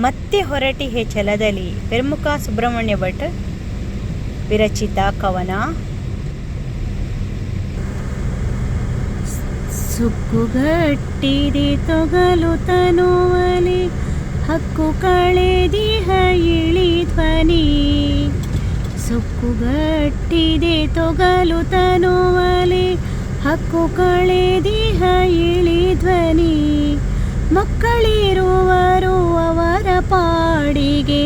ಮತ್ತೆ ಹೊರಟಿಹೆ ಛಲದಲ್ಲಿ ಪ್ರಮುಖ ಸುಬ್ರಹ್ಮಣ್ಯ ಭಟ್ ವಿರಚಿತ ಕವನ. ಸುಕ್ಕುಗಟ್ಟಿದೆ ತೊಗಲು ತನುವಲಿ ಹಕ್ಕು ಕಳೆದಿಹ ಇಳಿ ಧ್ವನಿ. ಸುಕ್ಕುಗಟ್ಟಿದೆ ತೊಗಲು ತನುವಲಿ ಹಕ್ಕು ಕಳೆದಿಹ ಇಳಿ ಧ್ವನಿ. ಮಕ್ಕಳಿರುವರು ಅವರ ಪಾಡಿಗೆ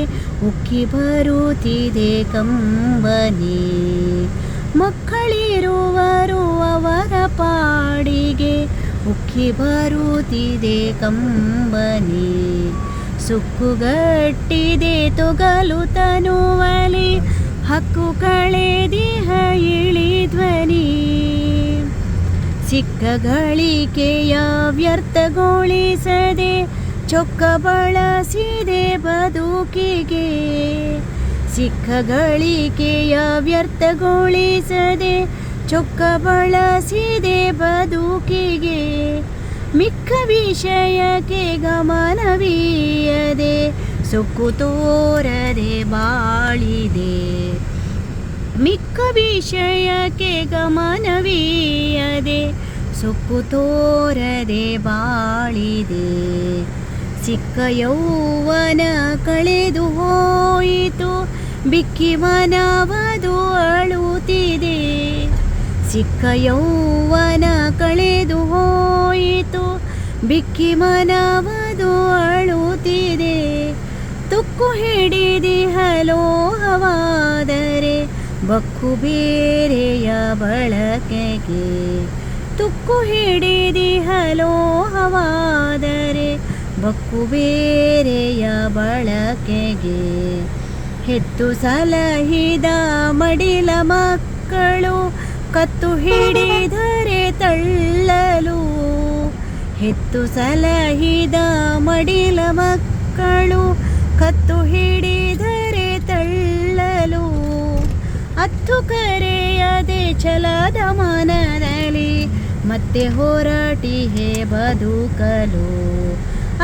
ಉಕ್ಕಿ ಬರುತ್ತಿದೆ ಕಂಬನಿ. ಮಕ್ಕಳಿರುವರು ಅವರ ಪಾಡಿಗೆ ಉಕ್ಕಿ ಬರುತ್ತಿದೆ ಕಂಬನಿ. ಸುಕ್ಕುಗಟ್ಟಿದೆ ತೊಗಲು ತನುವಲಿ ಹಕ್ಕು ಕಳೆದಿಹ ಇಳಿ ಧ್ವನಿ. ಸಿಕ್ಕ ಗಳಿಕೆಯ ವ್ಯರ್ಥಗೊಳಿಸದೆ ಚೊಕ್ಕ ಬಳಸಿದೆ ಬದುಕಿಗೆ. ಸಿಕ್ಕ ಗಳಿಕೆಯ ವ್ಯರ್ಥಗೊಳಿಸದೆ ಚೊಕ್ಕ ಬಳಸಿದೆ ಬದುಕಿಗೆ. ಮಿಕ್ಕ ವಿಷಯಕ್ಕೆ ಗಮನವೀಯದೆ ಸುಕ್ಕು ತೋರದೆ ಬಾಳಿದೆ. ಮಿಕ್ಕ ವಿಷಯಕ್ಕೆ ಗಮನವೀಯದೆ ಸುಕ್ಕು ತೋರದೆ ಬಾಳಿದೆ. ಸಿಕ್ಕ ಯೌವನ ಕಳೆದು ಹೋಯಿತು ಬಿಕ್ಕಿ ಮನವದು ಅಳುತ್ತಿದೆ. ಸಿಕ್ಕ ಯೌವನ ಕಳೆದು ಹೋಯಿತು ಬಿಕ್ಕಿ ಮನವದು ಅಳುತ್ತಿದೆ. ತುಕ್ಕು ಹಿಡಿದಿಹ ಲೋಹವಾದರೆ ಬಕ್ಕು ಬೇರೆಯ ಬಳಕೆಗೆ. ತುಕ್ಕು ಹಿಡಿದಿಹ ಲೋಹವಾದರೆ ಬಕ್ಕು ಬೇರೆಯ ಬಳಕೆಗೆ. ಹೆತ್ತು ಸಲಹಿದ ಮಡಿಲ ಮಕ್ಕಳು ಕತ್ತು ಹಿಡಿದರೆ ತಳ್ಳಲು. ಹೆತ್ತು ಸಲಹಿದ ಮಡಿಲ ಮಕ್ಕಳು ಕತ್ತು ಹಿಡಿದರೆ ತಳ್ಳಲು. ಅತ್ತು ಕರೆಯದೆ ಛಲದ ಮನದಲ್ಲಿ ಮತ್ತೆ ಹೊರಟಿಹೆ ಬದುಕಲು.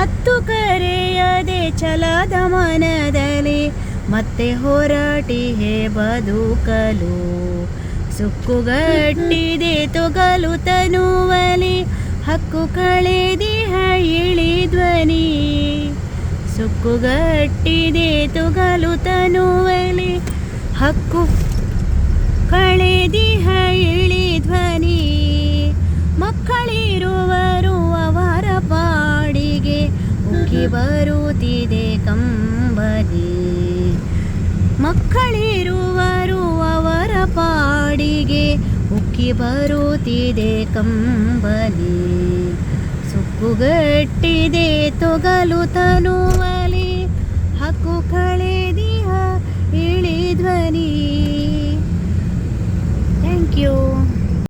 ಅತ್ತು ಕರೆಯದೆ ಛಲದ ಮನದಲ್ಲಿ ಮತ್ತೆ ಹೊರಟಿಹೆ ಬದುಕಲು. ಸುಕ್ಕುಗಟ್ಟಿದೆ ತೊಗಲು ತನುವಲಿ ಹಕ್ಕು ಕಳೆದಿಹ ಇಳಿ ಧ್ವನಿ. ಸುಕ್ಕುಗಟ್ಟಿದೆ ತೊಗಲು ತನುವಲಿ ಹಕ್ಕು ಕಳೆದಿಹ ಇಳಿ ಧ್ವನಿ. ಮಕ್ಕಳಿರುವರು ಅವರ ಪಾಡಿಗೆ ಉಕ್ಕಿ ಬರುತ್ತಿದೆ ಕಂಬನಿ. ಮಕ್ಕಳಿರುವರು ಅವರ ಪಾಡಿಗೆ ಉಕ್ಕಿ ಬರುತ್ತಿದೆ ಕಂಬನಿ. ಸುಕ್ಕುಗಟ್ಟಿದೆ ತೊಗಲು ತನುವಲಿ